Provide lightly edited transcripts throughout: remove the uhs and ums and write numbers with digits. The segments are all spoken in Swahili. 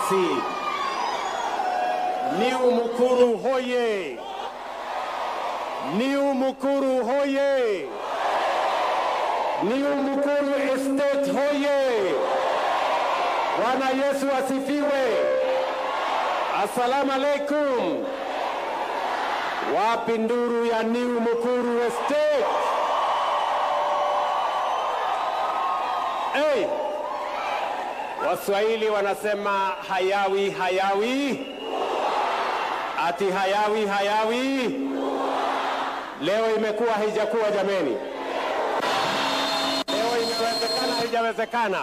basi. New Mukuru hoye! New Mukuru hoye! New Mukuru Estate hoye! Bwana Yesu asifiwe! Assalamu alaikum! Wapi nduru ya New Mukuru Estate? Hey! Waswahili wanasema hayawi hayawi. Ati hayawi hayawi. Leo imekuwa haijakuwa jameni. Leo imewezekana haijawezekana.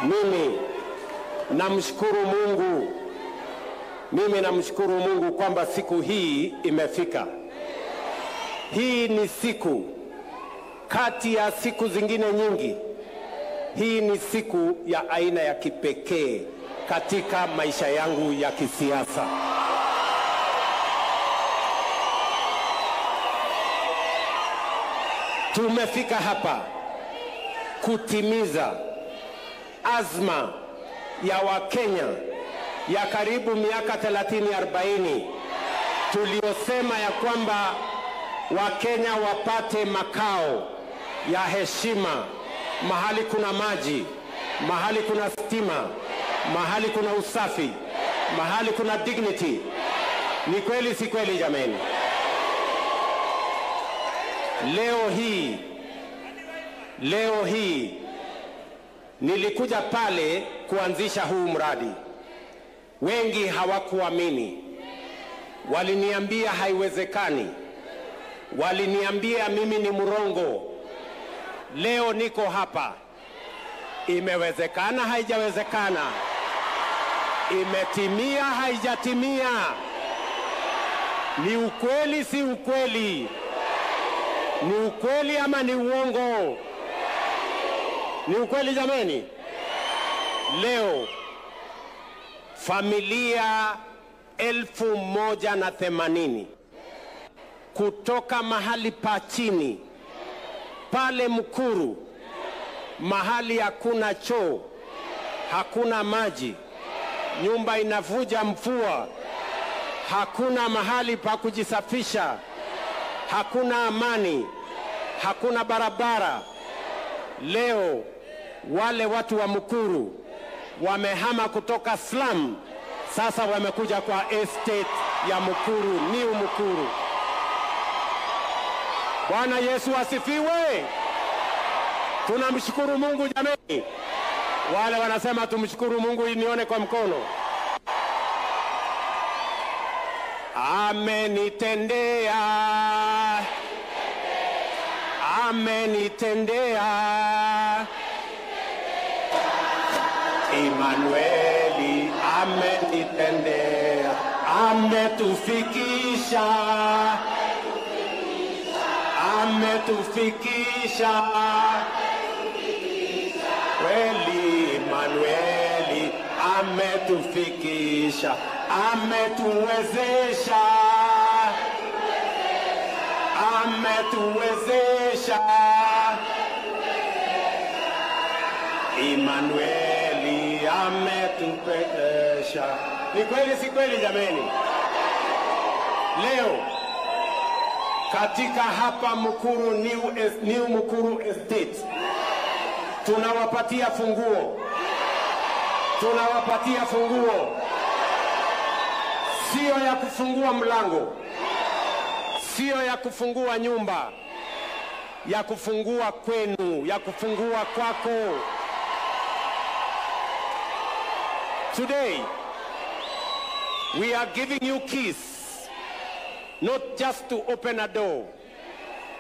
Mimi namshukuru Mungu. Mimi namshukuru Mungu kwamba siku hii imefika. Hii ni siku kati ya siku zingine nyingi. Hii ni siku ya aina ya kipekee katika maisha yangu ya kisiasa. Tumefika hapa kutimiza azma ya Wakenya ya karibu miaka 30-40 tuliosema ya kwamba Wakenya wapate makao ya heshima, mahali kuna maji, mahali kuna stima, mahali kuna usafi, mahali kuna dignity. Ni kweli si kweli jameni? Leo hii nilikuja pale kuanzisha huu mradi. Wengi hawakuamini. Waliniambia haiwezekani. Waliniambia mimi ni mrongo. Leo niko hapa. Imewezekana haijawezekana? Imetimia haijatimia? Ni ukweli si ukweli? Ni ukweli ama ni uongo? Ni ukweli jameni? Leo familia 1080 kutoka mahali pa chini pale Mukuru, mahali hakuna choo, hakuna maji, nyumba inavuja mvua, hakuna mahali pa kujisafisha, hakuna amani, hakuna barabara. Leo wale watu wa Mukuru wamehama kutoka slum, sasa wamekuja kwa estate ya Mukuru, New Mukuru. Bwana Yesu asifiwe. Tunamshukuru Mungu jameni. Wale wanasema tumshukuru Mungu, nione kwa mkono. Amenitendea, amenitendea. Emanueli amenitendea, ametufikisha, ametufikisha. Kweli Emanueli ametufikisha, ametuwezesha, ametuwezesha. Emanueli ametupekesha. Ni kweli si kweli jameni? Leo katika hapa Mukuru New Mukuru Estate tunawapatia funguo. Tunawapatia funguo. Sio ya kufungua mlango, sio ya kufungua nyumba, ya kufungua kwenu, ya kufungua kwako. Today, we are giving you keys, not just to open a door,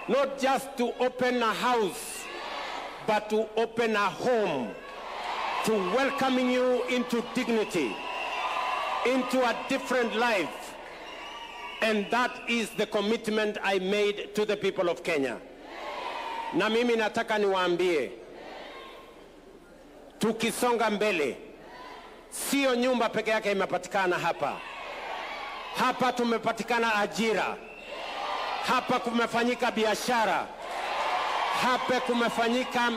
not just to open a house, but to open a home, to welcoming you into dignity, into a different life. And that is the commitment I made to the people of Kenya. Na mimi nataka niwaambie, tukisonga mbele, sio nyumba peke yake imepatikana hapa. Hapa tumepatikana ajira. Hapa kumefanyika biashara. Hapa kumefanyika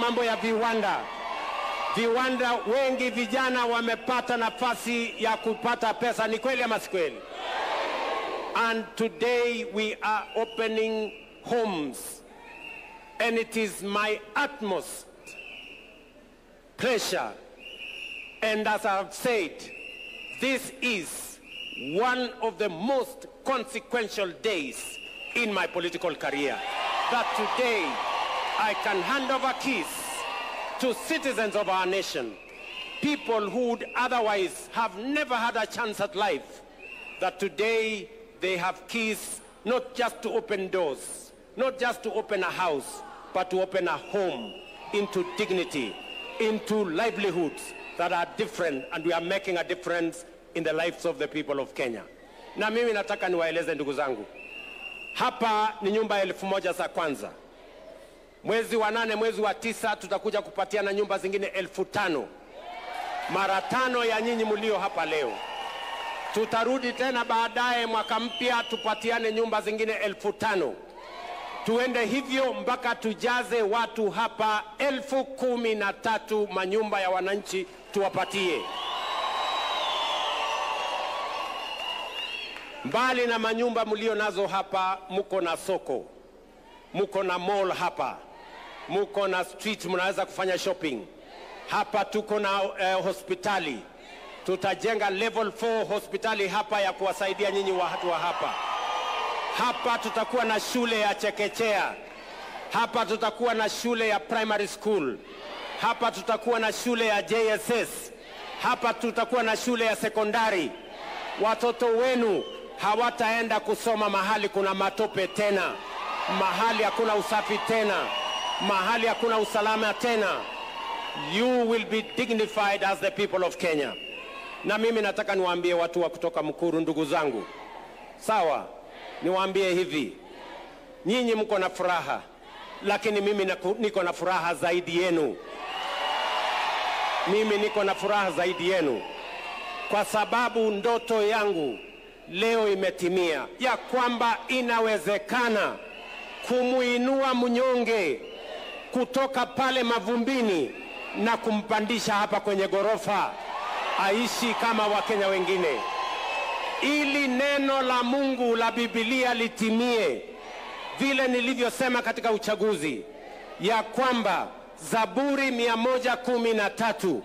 mambo ya viwanda. Viwanda wengi vijana wamepata nafasi ya kupata pesa. Ni kweli ama si kweli? And today we are opening homes. And it is my utmost pleasure. And as I've said, this is one of the most consequential days in my political career. That today I can hand over keys to citizens of our nation, people who would otherwise have never had a chance at life, that today they have keys not just to open doors, not just to open a house, but to open a home into dignity, into livelihoods that are different, and we are making a difference in the lives of the people of Kenya. Na mimi nataka niwaeleze ndugu zangu, hapa ni nyumba 1000 za kwanza. Mwezi wa 8, mwezi wa 9 tutakuja kupatiana nyumba zingine 5000. Mara 5 ya nyinyi mlio hapa leo. Tutarudi tena baadaye mwaka mpya tupatiane nyumba zingine 5000. Tuende hivyo mpaka tujaze watu hapa 13,000 manyumba ya wananchi tuwapatie. Mbali na manyumba mlio nazo hapa, muko na soko, muko na mall hapa, muko na street mnaweza kufanya shopping. Hapa tuko na hospitali. Tutajenga level 4 hospitali hapa ya kuwasaidia nyinyi watu wa hapa. Hapa tutakuwa na shule ya chekechea. Hapa tutakuwa na shule ya primary school. Hapa tutakuwa na shule ya JSS. Hapa tutakuwa na shule ya sekondari. Watoto wenu hawataenda kusoma mahali kuna matope tena, mahali hakuna usafi tena, mahali hakuna usalama tena. You will be dignified as the people of Kenya. Na mimi nataka niwaambie watu wa kutoka Mukuru, ndugu zangu, sawa, niwaambie hivi, nyinyi mko na furaha, lakini mimi niko na furaha zaidi yenu. Mimi niko na furaha zaidi yenu, kwa sababu ndoto yangu leo imetimia, ya kwamba inawezekana kumuinua mnyonge kutoka pale mavumbini na kumpandisha hapa kwenye gorofa aishi kama Wakenya wengine, ili neno la Mungu la Biblia litimie vile nilivyosema katika uchaguzi, ya kwamba Zaburi 113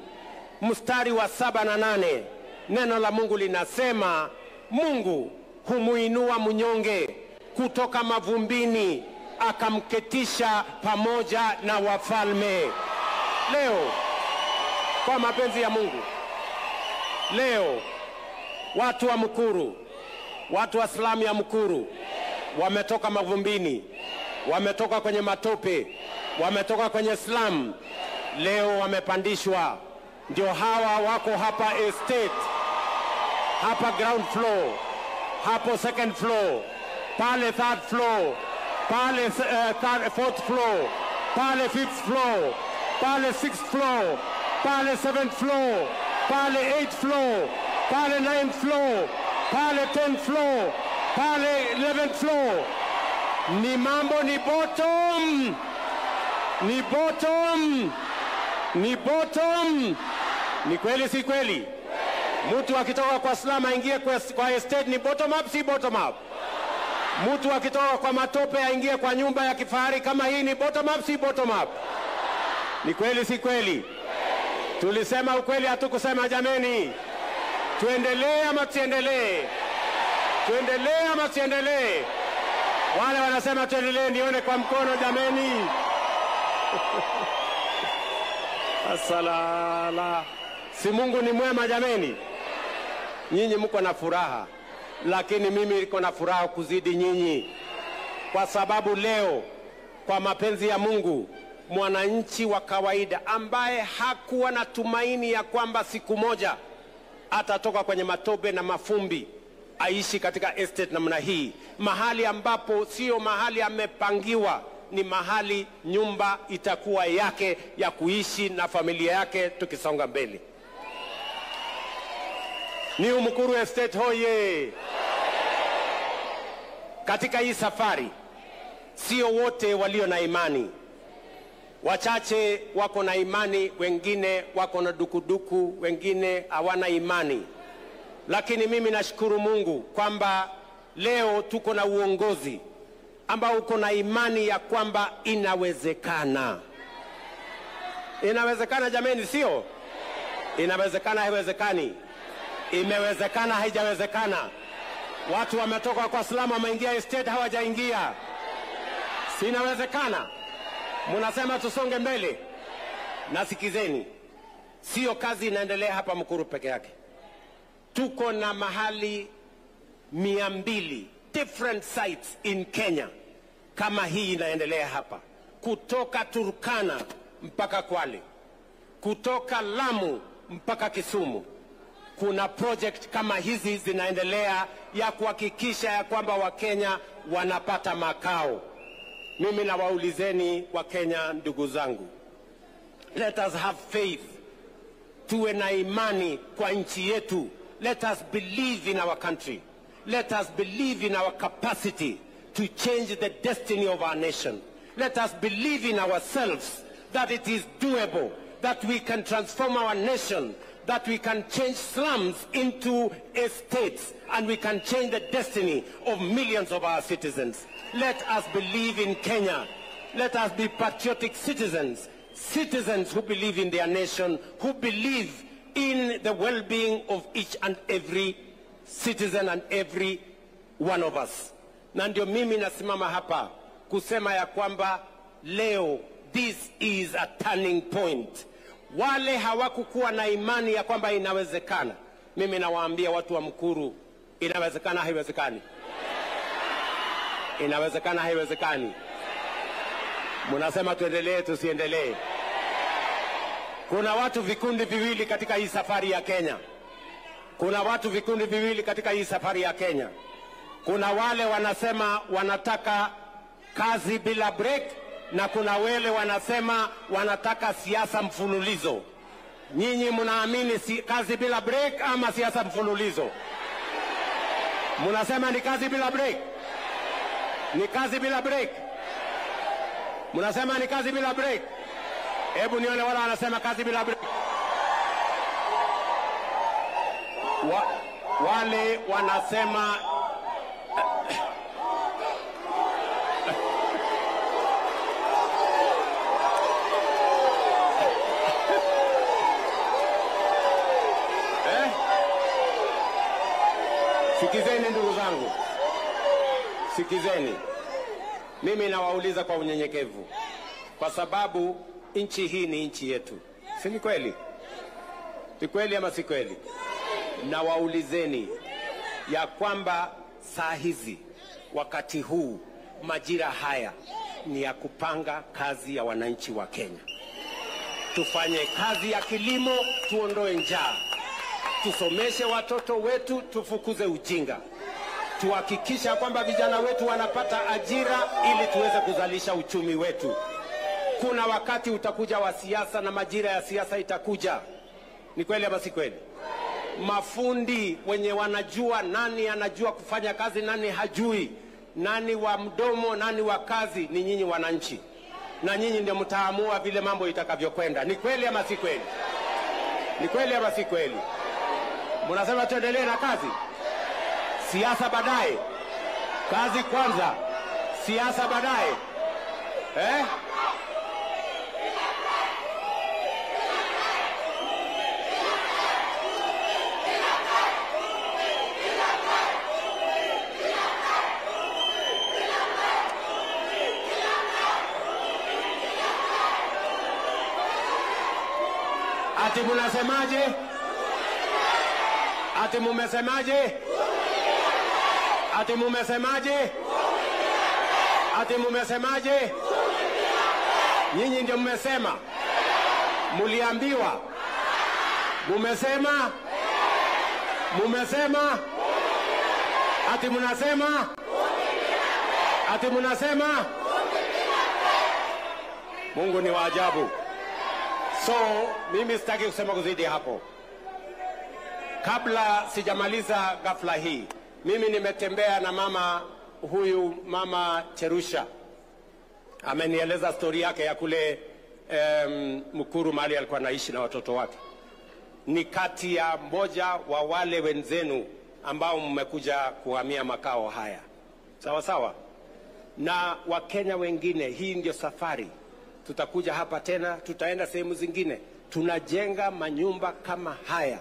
mstari wa 7 na 8, neno la Mungu linasema Mungu humuinua mnyonge kutoka mavumbini akamketisha pamoja na wafalme. Leo kwa mapenzi ya Mungu, leo watu wa Mukuru, watu wa Islamu ya Mukuru wametoka mavumbini, wametoka kwenye matope, wametoka kwenye Islam, leo wamepandishwa. Ndio hawa wako hapa estate, hapa ground floor, hapo second floor, pale third floor, pale fourth floor, pale fifth floor, pale sixth floor, pale seventh floor, pale eighth floor, pale ninth floor, pale 10th floor, pale 11th floor. Ni mambo ni bottom, ni bottom, ni bottom. Ni kweli si kweli? Mtu akitoka kwa Islam aingie kwa estate ni bottom up, si bottom up? Mtu akitoka kwa matope aingie kwa nyumba ya kifahari kama hii ni bottom up, si bottom up? Ni kweli si kweli? Tulisema ukweli, hatukusema jameni? Tuendelee ama tuendelee? Tuendelee ama tuendelee? Wale wanasema tuendelee nione kwa mkono jameni. Asalala. Si Mungu ni mwema jameni? Nyinyi mko na furaha, lakini mimi niko na furaha kuzidi nyinyi, kwa sababu leo kwa mapenzi ya Mungu, mwananchi wa kawaida ambaye hakuwa na tumaini ya kwamba siku moja atatoka kwenye matope na mafumbi aishi katika estate namna hii, mahali ambapo sio mahali amepangiwa, ni mahali nyumba itakuwa yake ya kuishi na familia yake tukisonga mbele. Ni Mukuru Estate hoye! Katika hii safari sio wote walio na imani. Wachache wako na imani, wengine wako na dukuduku, wengine hawana imani. Lakini mimi nashukuru Mungu kwamba leo tuko na uongozi ambao uko na imani ya kwamba inawezekana. Inawezekana jameni, sio? Inawezekana, haiwezekani? Imewezekana, haijawezekana? Watu wametoka kwa Salamu wameingia estate, hawajaingia. Si inawezekana? Munasema tusonge mbele. Nasikizeni, sio kazi inaendelea hapa Mukuru peke yake. Tuko na mahali 200 different sites in Kenya kama hii inaendelea hapa, kutoka Turkana mpaka Kwale, kutoka Lamu mpaka Kisumu. Kuna project kama hizi zinaendelea ya kuhakikisha ya kwamba Wakenya wanapata makao. Mimi nawaulizeni Wakenya ndugu zangu, let us have faith. Tuwe na imani kwa nchi yetu. Let us believe in our country. Let us believe in our capacity to change the destiny of our nation. Let us believe in ourselves that it is doable, that we can transform our nation, that we can change slums into estates, and we can change the destiny of millions of our citizens. Let us believe in Kenya. Let us be patriotic citizens, citizens who believe in their nation, who believe in the well-being of each and every citizen and every one of us. Na ndio mimi nasimama hapa kusema ya kwamba leo this is a turning point. Wale hawakukuwa na imani ya kwamba inawezekana, mimi nawaambia watu wa Mukuru, inawezekana, haiwezekani? Inawezekana, haiwezekani? Munasema tuendelee, tusiendelee? Kuna watu vikundi viwili katika hii safari ya Kenya. Kuna watu vikundi viwili katika hii safari ya Kenya. Kuna wale wanasema wanataka kazi bila break, na kuna wale wanasema wanataka siasa mfululizo. Nyinyi mnaamini kazi bila break ama siasa mfululizo? Mnasema ni kazi bila break? Ni kazi bila break? Mnasema ni kazi bila break? Hebu nione wala wanasema kazi bila break. Wale wanasema Sikizeni ndugu zangu, sikizeni. Mimi nawauliza kwa unyenyekevu, kwa sababu nchi hii ni nchi yetu. Si ni kweli? Si kweli ama si kweli? Nawaulizeni ya kwamba saa hizi, wakati huu, majira haya ni ya kupanga kazi ya wananchi wa Kenya. Tufanye kazi ya kilimo, tuondoe njaa. Tusomeshe watoto wetu, tufukuze ujinga. Tuhakikisha kwamba vijana wetu wanapata ajira ili tuweze kuzalisha uchumi wetu. Kuna wakati utakuja wa siasa na majira ya siasa itakuja. Ni kweli ama si kweli? Mafundi wenye wanajua nani anajua kufanya kazi, nani hajui, nani wa mdomo, nani wa kazi, ni nyinyi wananchi. Na nyinyi ndio mtaamua vile mambo itakavyokwenda. Ni kweli ama si kweli? Ni kweli ama si kweli? Mnasema tuendelee na kazi? Siasa baadaye? Kazi kwanza, siasa baadaye? Ati munasemaje? Ati mumesemaje? Ati mumesemaje? Ati mumesemaje? Nyinyi ndio mmesema? Muliambiwa? Mumesema? Mumesema? Ati munasema? Ati munasema? Mungu ni wa ajabu. So, mimi sitaki kusema kuzidi hapo. Kabla sijamaliza ghafla hii, mimi nimetembea na mama huyu, Mama Cherusha. Amenieleza story yake ya kule Mukuru mahali alikuwa anaishi na watoto wake. Ni kati ya mmoja wa wale wenzenu ambao mmekuja kuhamia makao haya. Sawa sawa? Na Wakenya wengine, hii ndio safari. Tutakuja hapa tena, tutaenda sehemu zingine. Tunajenga manyumba kama haya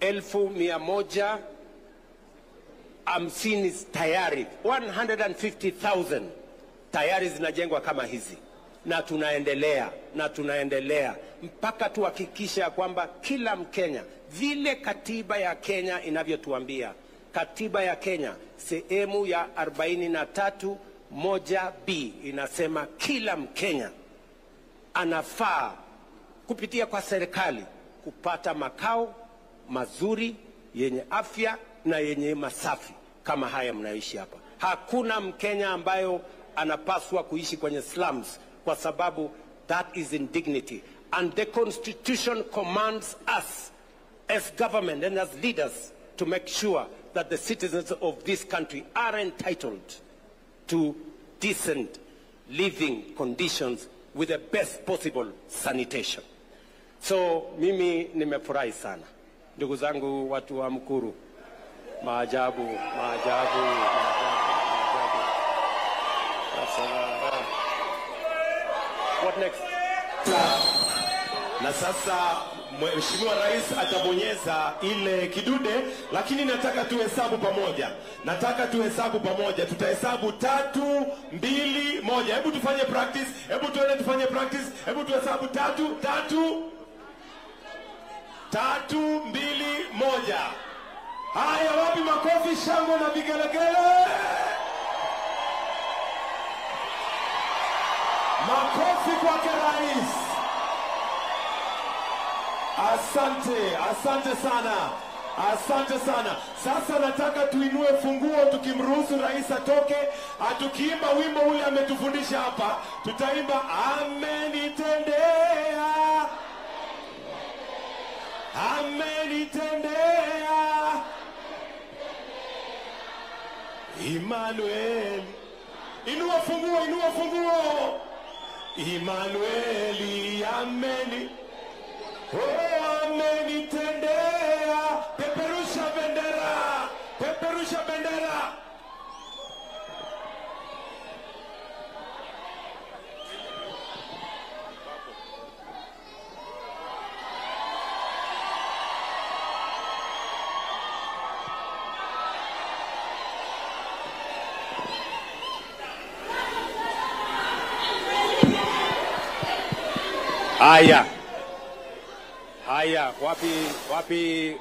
150 tayari, 150,000 tayari zinajengwa kama hizi, na tunaendelea mpaka tuhakikisha kwamba kila Mkenya, vile katiba ya Kenya inavyotuambia. Katiba ya Kenya sehemu ya 43(1)(b) inasema kila Mkenya anafaa kupitia kwa serikali kupata makao mazuri yenye afya na yenye masafi kama haya mnaishi hapa. Hakuna Mkenya ambayo anapaswa kuishi kwenye slums, kwa sababu that is indignity, and the Constitution commands us as government and as leaders to make sure that the citizens of this country are entitled to decent living conditions with the best possible sanitation. So mimi nimefurahi sana. Ndugu zangu watu wa Mukuru, maajabu. What next? Na sasa Mheshimiwa Rais atabonyeza ile kidude, lakini nataka tuhesabu pamoja. Tutahesabu 3, 2, 1. Hebu tufanye practice. Hebu tuhesabu 3, 2, 1. Haya, wapi makofi, shangwe na vigelegele? Makofi kwake Rais. Asante sana. Sasa nataka tuinue funguo tukimruhusu Rais atoke, atukiimba wimbo ule ametufundisha hapa. Tutaimba amenitendea, Emmanuel. Inua funguo. Emmanueli amenitendea. Peperusha bendera. Haya, wapi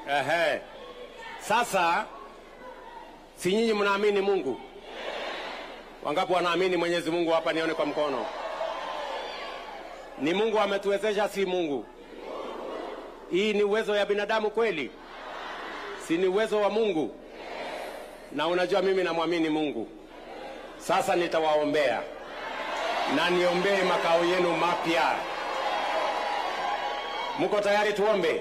Sasa, si nyinyi mnaamini Mungu? Wangapi wanaamini Mwenyezi Mungu hapa, nione kwa mkono. Ni Mungu ametuwezesha, si Mungu? Hii ni uwezo ya binadamu kweli? Si ni uwezo wa Mungu? Na unajua mimi namwamini Mungu. Sasa nitawaombea. Na niombee makao yenu mapya. Muko tayari tuombe?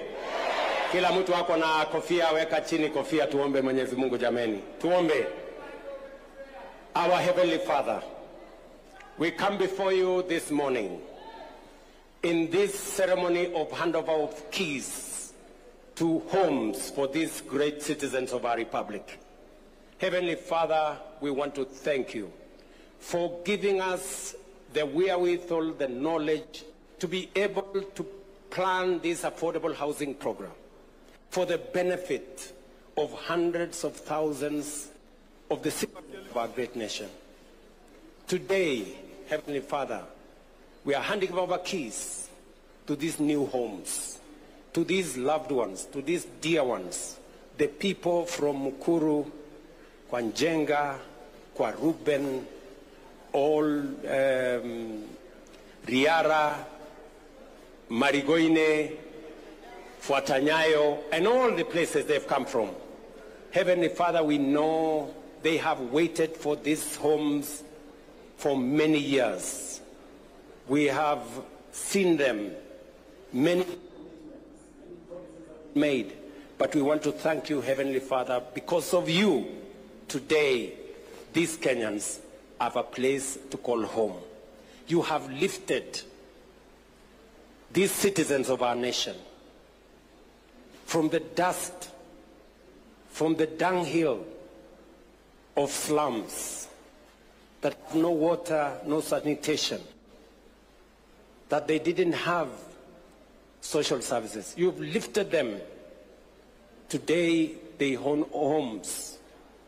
Kila mtu ako na kofia, weka chini kofia, tuombe Mwenyezi Mungu jameni. Tuombe. Our Heavenly Father, we come before you this morning in this ceremony of handover of keys to homes for these great citizens of our republic. Heavenly Father, we want to thank you for giving us the wherewithal, the knowledge to be able to plan this affordable housing program for the benefit of hundreds of thousands of the citizens of our great nation. Today, Heavenly Father, we are handing over keys to these new homes, to these loved ones, to these dear ones, the people from Mukuru, kwa Njenga, kwa Ruben, all Riara, Marigoine, Fuatanyayo, and all the places they've come from. Heavenly Father, we know they have waited for these homes for many years. We have seen them, many made, but we want to thank you, Heavenly Father, because of you, today, these Kenyans have a place to call home. You have lifted these citizens of our nation from the dust, from the dunghill of slums that have no water, no sanitation, that they didn't have social services. You've lifted them. Today, they own homes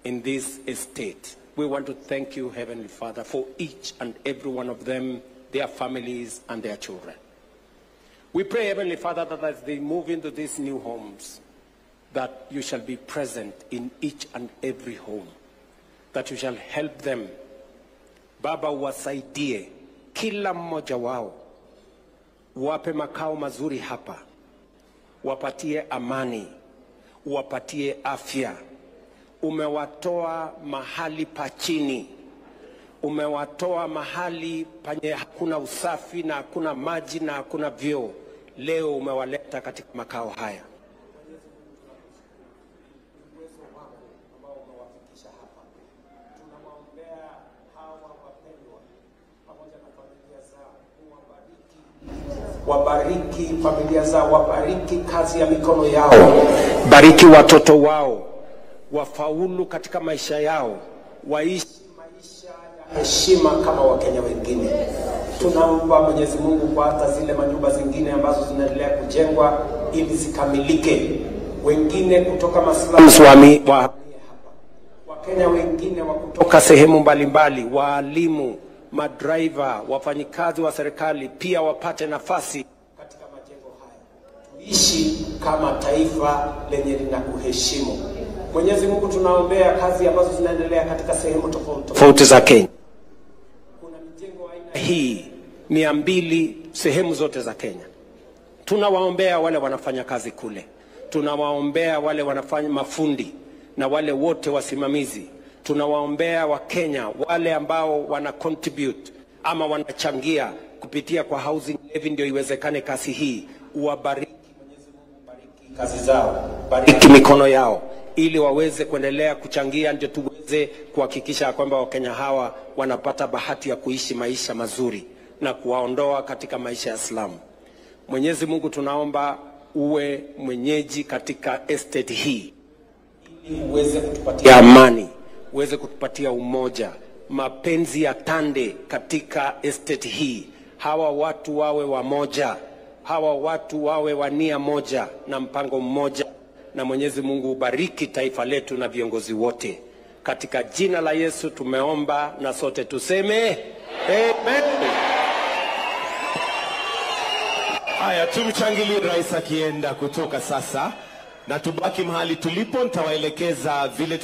in this estate. We want to thank you, Heavenly Father, for each and every one of them, their families and their children. We pray, Heavenly Father, that as they move into these new homes, that you shall be present in each and every home, that you shall help them. Baba, wasaidie kila mmoja wao, wape makao mazuri hapa, wapatie amani, wapatie afya. Umewatoa mahali pa chini, umewatoa mahali penye hakuna usafi na hakuna maji na hakuna vyoo. Leo umewaleta katika makao haya. Wabariki familia zao, wabariki kazi ya mikono yao, bariki watoto wao, wafaulu katika maisha yao, waishi maisha ya heshima kama Wakenya wengine. Tunaomba Mwenyezi Mungu kwa hata zile manyumba zingine ambazo zinaendelea kujengwa ili zikamilike. Wengine kutoka maslums wa Wakenya wengine wa kutoka sehemu mbalimbali, waalimu, madriver, wafanyikazi wa serikali pia wapate nafasi katika majengo haya. Tuishi kama taifa lenye linakuheshimu. Mwenyezi Mungu, tunaombea kazi ambazo zinaendelea katika sehemu tofauti za Kenya. Kuna mijengo aina hii 200 sehemu zote za Kenya. Tunawaombea wale wanafanya kazi kule. Tunawaombea wale wanafanya mafundi na wale wote wasimamizi. Tunawaombea Wakenya wale ambao wana contribute ama wanachangia kupitia kwa housing levy ndio iwezekane kazi hii. Uwabariki Mwenyezi Mungu, bariki kazi zao, bariki mikono yao ili waweze kuendelea kuchangia, ndio tuweze kuhakikisha kwamba Wakenya hawa wanapata bahati ya kuishi maisha mazuri na kuwaondoa katika maisha ya slum. Mwenyezi Mungu, tunaomba uwe mwenyeji katika estate hii ili uweze kutupatia amani, uweze kutupatia umoja, mapenzi ya tande katika estate hii. Hawa watu wawe wamoja, hawa watu wawe wa nia moja na mpango mmoja. Na Mwenyezi Mungu ubariki taifa letu na viongozi wote. Katika jina la Yesu tumeomba na sote tuseme amen. Haya, tumchangilie rais akienda kutoka sasa, na tubaki mahali tulipo. Nitawaelekeza vile